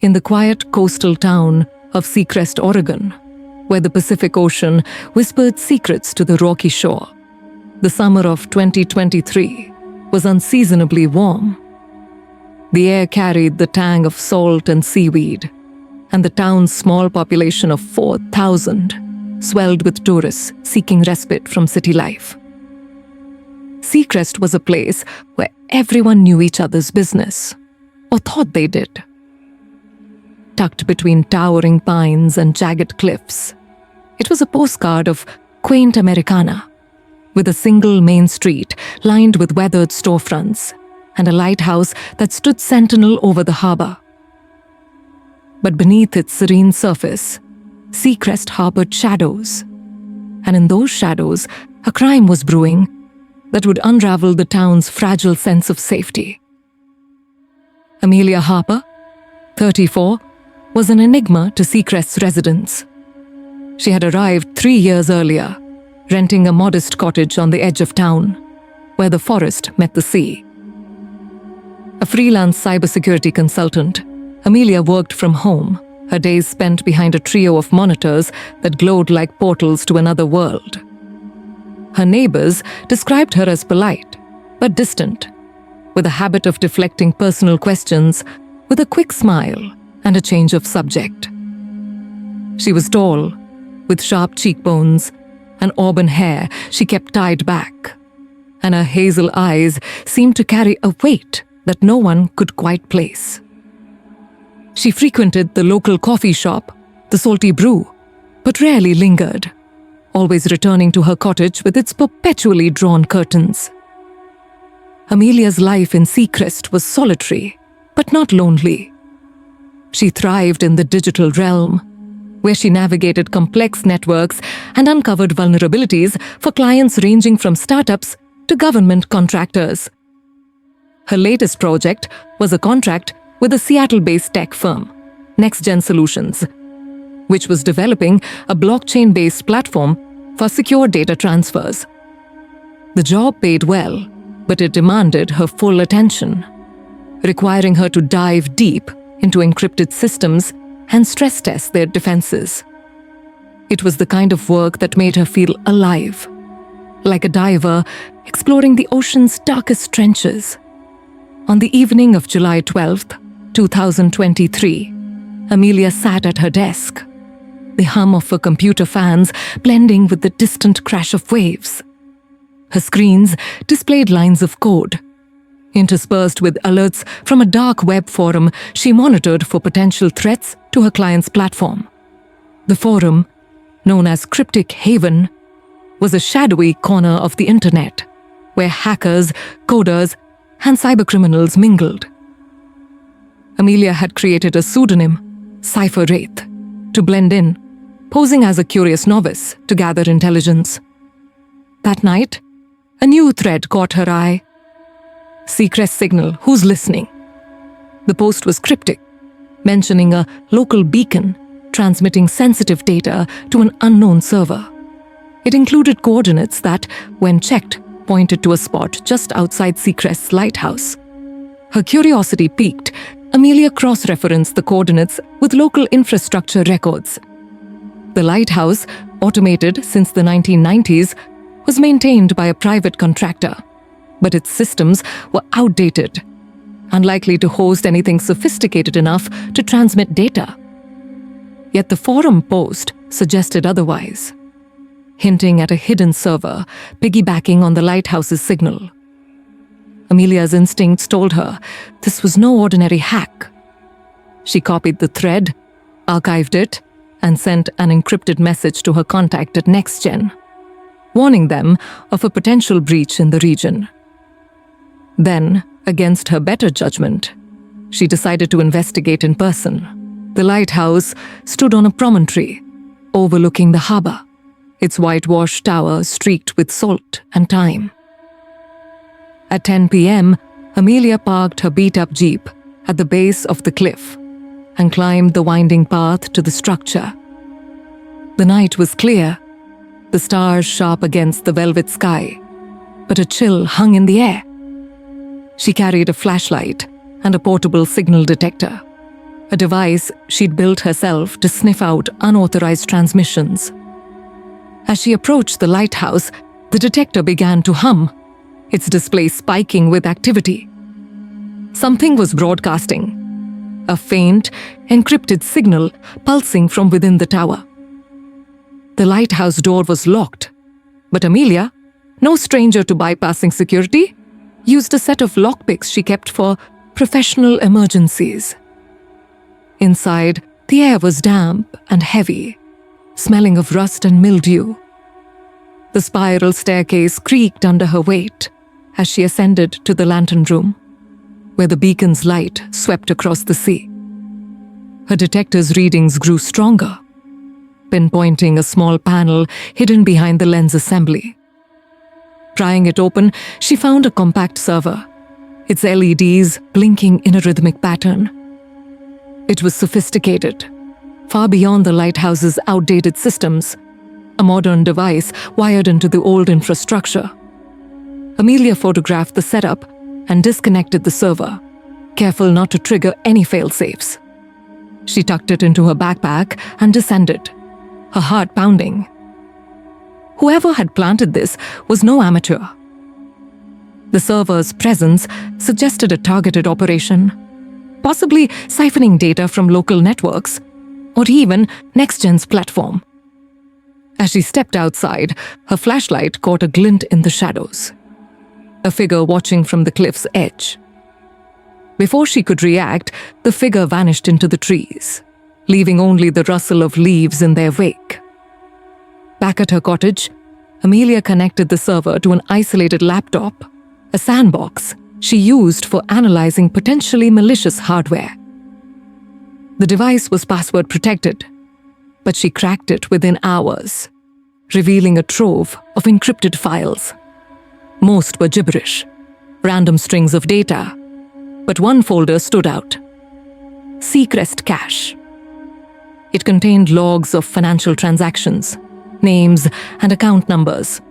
in the quiet coastal town of Seacrest, Oregon, where the Pacific Ocean whispered secrets to the rocky shore. The summer of 2023 was unseasonably warm. The air carried the tang of salt and seaweed, and the town's small population of 4,000 swelled with tourists seeking respite from city life. Seacrest was a place where everyone knew each other's business, or thought they did. Tucked between towering pines and jagged cliffs, it was a postcard of quaint Americana, with a single main street lined with weathered storefronts and a lighthouse that stood sentinel over the harbor. But beneath its serene surface, Seacrest harbored shadows, and in those shadows, a crime was brewing that would unravel the town's fragile sense of safety. Amelia Harper, 34, was an enigma to Seacrest's residents. She had arrived 3 years earlier, renting a modest cottage on the edge of town, where the forest met the sea. A freelance cybersecurity consultant, Amelia worked from home, her days spent behind a trio of monitors that glowed like portals to another world. Her neighbors described her as polite, but distant, with a habit of deflecting personal questions with a quick smile and a change of subject. She was tall, with sharp cheekbones and auburn hair she kept tied back, and her hazel eyes seemed to carry a weight that no one could quite place. She frequented the local coffee shop, the Salty Brew, but rarely lingered, always returning to her cottage with its perpetually drawn curtains. Amelia's life in Seacrest was solitary, but not lonely. She thrived in the digital realm, where she navigated complex networks and uncovered vulnerabilities for clients ranging from startups to government contractors. Her latest project was a contract with a Seattle-based tech firm, NextGen Solutions, which was developing a blockchain-based platform for secure data transfers. The job paid well, but it demanded her full attention, requiring her to dive deep into encrypted systems and stress test their defenses. It was the kind of work that made her feel alive, like a diver exploring the ocean's darkest trenches. On the evening of July 12th, 2023, Amelia sat at her desk, the hum of her computer fans blending with the distant crash of waves. Her screens displayed lines of code, interspersed with alerts from a dark web forum she monitored for potential threats to her client's platform. The forum, known as Cryptic Haven, was a shadowy corner of the internet, where hackers, coders, and cybercriminals mingled. Amelia had created a pseudonym, Cypher Wraith, to blend in, posing as a curious novice to gather intelligence. That night, a new thread caught her eye. Seacrest Signal, who's listening? The post was cryptic, mentioning a local beacon transmitting sensitive data to an unknown server. It included coordinates that, when checked, pointed to a spot just outside Seacrest's Lighthouse. Her curiosity piqued, Amelia cross-referenced the coordinates with local infrastructure records. The Lighthouse, automated since the 1990s, was maintained by a private contractor, but its systems were outdated, unlikely to host anything sophisticated enough to transmit data. Yet the forum post suggested otherwise, hinting at a hidden server piggybacking on the Lighthouse's signal. Amelia's instincts told her this was no ordinary hack. She copied the thread, archived it, and sent an encrypted message to her contact at NextGen, warning them of a potential breach in the region. Then, against her better judgment, she decided to investigate in person. The Lighthouse stood on a promontory overlooking the harbor, its whitewashed tower streaked with salt and time. At 10 p.m., Amelia parked her beat-up jeep at the base of the cliff and climbed the winding path to the structure. The night was clear, the stars sharp against the velvet sky, but a chill hung in the air. She carried a flashlight and a portable signal detector, a device she'd built herself to sniff out unauthorized transmissions. As she approached the lighthouse, the detector began to hum, its display spiking with activity. Something was broadcasting, a faint, encrypted signal pulsing from within the tower. The lighthouse door was locked, but Amelia, no stranger to bypassing security, used a set of lockpicks she kept for professional emergencies. Inside, the air was damp and heavy, smelling of rust and mildew. The spiral staircase creaked under her weight as she ascended to the lantern room, where the beacon's light swept across the sea. Her detector's readings grew stronger, pinpointing a small panel hidden behind the lens assembly. Prying it open, she found a compact server, its LEDs blinking in a rhythmic pattern. It was sophisticated, far beyond the lighthouse's outdated systems, a modern device wired into the old infrastructure. Amelia photographed the setup and disconnected the server, careful not to trigger any fail-safes. She tucked it into her backpack and descended, her heart pounding. Whoever had planted this was no amateur. The server's presence suggested a targeted operation, possibly siphoning data from local networks, or even NextGen's platform. As she stepped outside, her flashlight caught a glint in the shadows, a figure watching from the cliff's edge. Before she could react, the figure vanished into the trees, leaving only the rustle of leaves in their wake. Back at her cottage, Amelia connected the server to an isolated laptop, a sandbox she used for analyzing potentially malicious hardware. The device was password protected, but she cracked it within hours, revealing a trove of encrypted files. Most were gibberish, random strings of data, but one folder stood out: Seacrest cache. It contained logs of financial transactions, names and account numbers,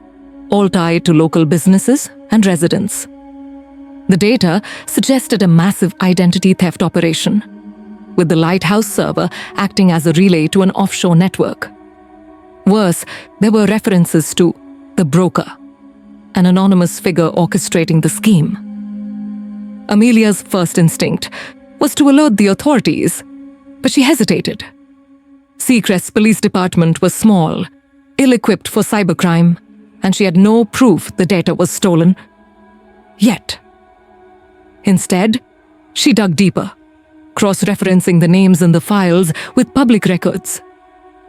all tied to local businesses and residents. The data suggested a massive identity theft operation, with the Lighthouse server acting as a relay to an offshore network. Worse, there were references to the broker, an anonymous figure orchestrating the scheme. Amelia's first instinct was to alert the authorities, but she hesitated. Seacrest's police department was small, ill-equipped for cybercrime, and she had no proof the data was stolen. Yet. Instead, she dug deeper, cross-referencing the names in the files with public records.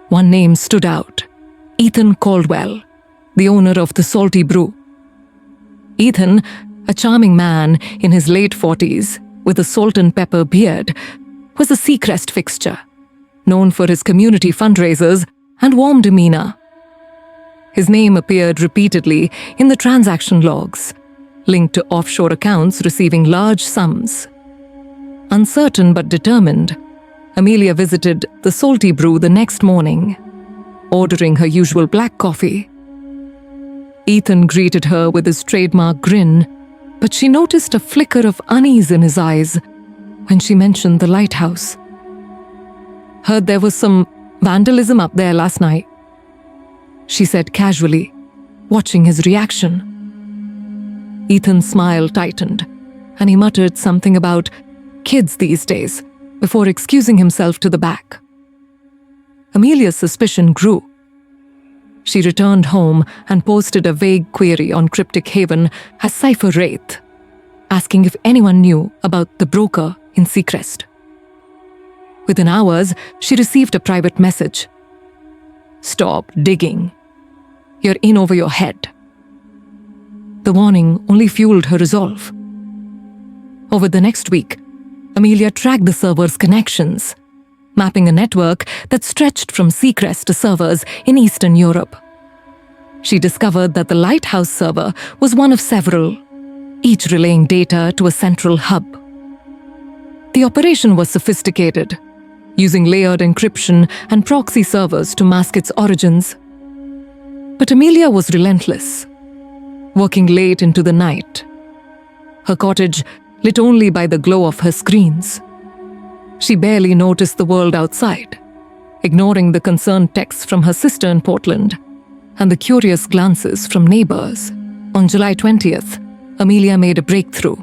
One name stood out: Ethan Caldwell, the owner of the Salty Brew. Ethan, a charming man in his late 40s with a salt and pepper beard, was a Seacrest fixture, known for his community fundraisers and warm demeanor. His name appeared repeatedly in the transaction logs, linked to offshore accounts receiving large sums. Uncertain but determined, Amelia visited the Salty Brew the next morning, ordering her usual black coffee. Ethan greeted her with his trademark grin, but she noticed a flicker of unease in his eyes when she mentioned the lighthouse. "Heard there was some vandalism up there last night," she said casually, watching his reaction. Ethan's smile tightened, and he muttered something about kids these days before excusing himself to the back. Amelia's suspicion grew. She returned home and posted a vague query on Cryptic Haven as Cypher Wraith, asking if anyone knew about the broker in Seacrest. Within hours, she received a private message. "Stop digging. You're in over your head." The warning only fueled her resolve. Over the next week, Amelia tracked the server's connections, mapping a network that stretched from Seacrest to servers in Eastern Europe. She discovered that the Lighthouse server was one of several, each relaying data to a central hub. The operation was sophisticated, using layered encryption and proxy servers to mask its origins. But Amelia was relentless, working late into the night, her cottage lit only by the glow of her screens. She barely noticed the world outside, ignoring the concerned texts from her sister in Portland and the curious glances from neighbors. On July 20th, Amelia made a breakthrough.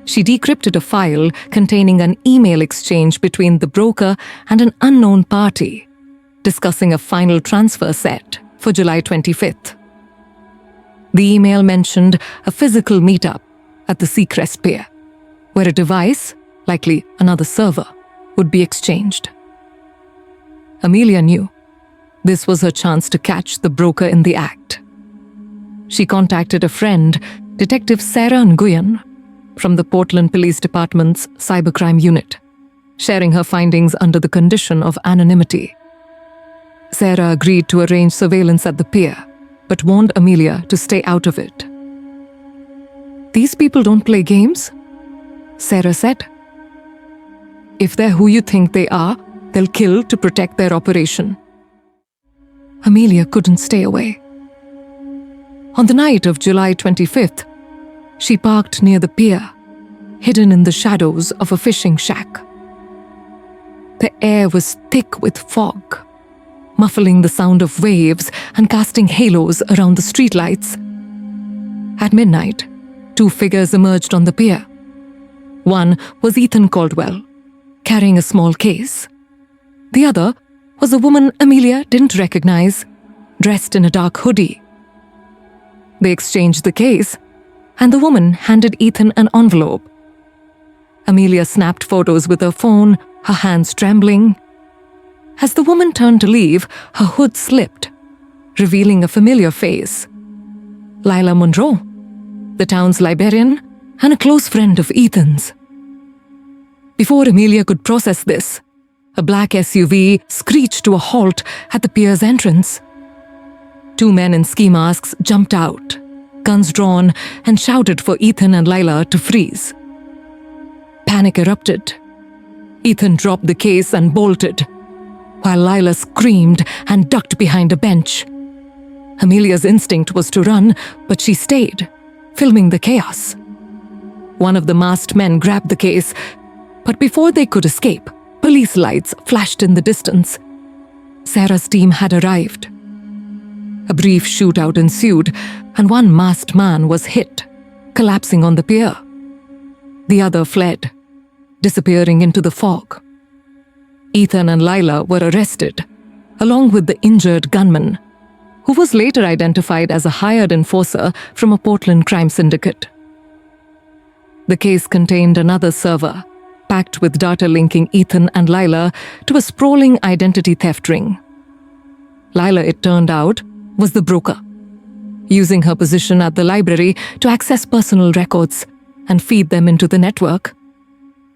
She decrypted a file containing an email exchange between the broker and an unknown party, discussing a final transfer set for July 25th. The email mentioned a physical meetup at the Seacrest Pier, where a device, likely another server, would be exchanged. Amelia knew this was her chance to catch the broker in the act. She contacted a friend, Detective Sarah Nguyen, from the Portland Police Department's Cybercrime unit, sharing her findings under the condition of anonymity. Sarah agreed to arrange surveillance at the pier, but warned Amelia to stay out of it. "These people don't play games," Sarah said. "If they're who you think they are, they'll kill to protect their operation." Amelia couldn't stay away. On the night of July 25th, she parked near the pier, hidden in the shadows of a fishing shack. The air was thick with fog, muffling the sound of waves and casting halos around the streetlights. At midnight, two figures emerged on the pier. One was Ethan Caldwell, carrying a small case. The other was a woman Amelia didn't recognize, dressed in a dark hoodie. They exchanged the case, and the woman handed Ethan an envelope. Amelia snapped photos with her phone, her hands trembling. As the woman turned to leave, her hood slipped, revealing a familiar face. Lila Monroe, the town's librarian and a close friend of Ethan's. Before Amelia could process this, a black SUV screeched to a halt at the pier's entrance. Two men in ski masks jumped out, guns drawn, and shouted for Ethan and Lila to freeze. Panic erupted. Ethan dropped the case and bolted, while Lila screamed and ducked behind a bench. Amelia's instinct was to run, but she stayed, filming the chaos. One of the masked men grabbed the case, but before they could escape, police lights flashed in the distance. Sarah's team had arrived. A brief shootout ensued, and one masked man was hit, collapsing on the pier. The other fled, disappearing into the fog. Ethan and Lila were arrested, along with the injured gunman, who was later identified as a hired enforcer from a Portland crime syndicate. The case contained another server, packed with data linking Ethan and Lila to a sprawling identity theft ring. Lila, it turned out, was the broker, using her position at the library to access personal records and feed them into the network.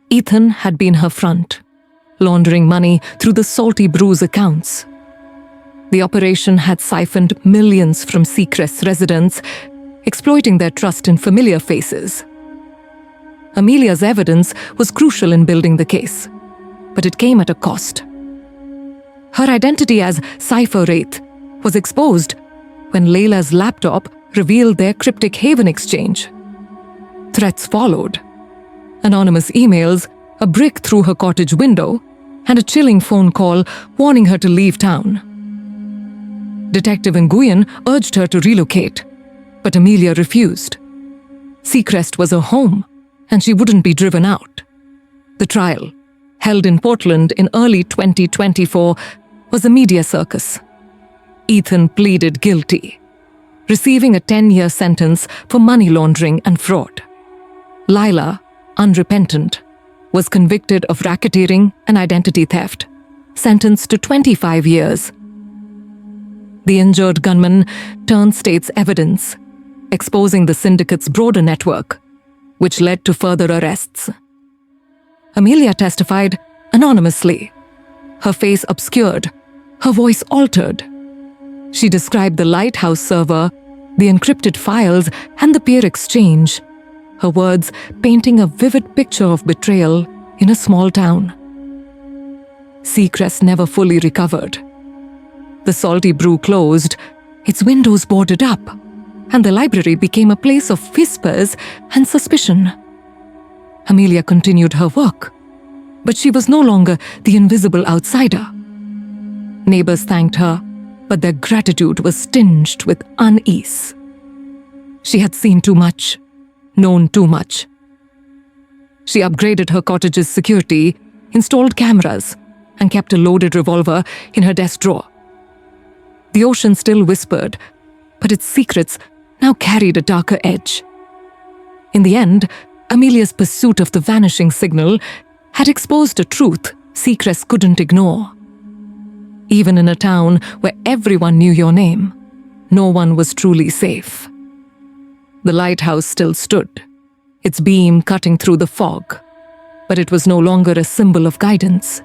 Ethan had been her front, laundering money through the Salty Brews accounts. The operation had siphoned millions from Seacrest residents, exploiting their trust in familiar faces. Amelia's evidence was crucial in building the case, but it came at a cost. Her identity as Cypher Wraith was exposed when Layla's laptop revealed their cryptic haven exchange. Threats followed. Anonymous emails, a brick through her cottage window, and a chilling phone call warning her to leave town. Detective Nguyen urged her to relocate, but Amelia refused. Seacrest was her home, and she wouldn't be driven out. The trial, held in Portland in early 2024, was a media circus. Ethan pleaded guilty, receiving a 10-year sentence for money laundering and fraud. Lila, unrepentant, was convicted of racketeering and identity theft, sentenced to 25 years. The injured gunman turned state's evidence, exposing the syndicate's broader network, which led to further arrests. Amelia testified anonymously, her face obscured, her voice altered. She described the Lighthouse server, the encrypted files, and the Pier exchange, her words painting a vivid picture of betrayal in a small town. Seacrest never fully recovered. The Salty Brew closed, its windows boarded up, and the library became a place of whispers and suspicion. Amelia continued her work, But she was no longer the invisible outsider. Neighbors thanked her, but their gratitude was tinged with unease. She had seen too much, known too much. She upgraded her cottage's security, installed cameras, and kept a loaded revolver in her desk drawer. The ocean still whispered, but its secrets now carried a darker edge. In the end, Amelia's pursuit of the vanishing signal had exposed a truth Seacrest couldn't ignore. Even in a town where everyone knew your name, no one was truly safe. The lighthouse still stood, its beam cutting through the fog, but it was no longer a symbol of guidance.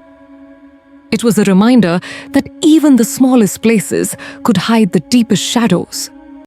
It was a reminder that even the smallest places could hide the deepest shadows.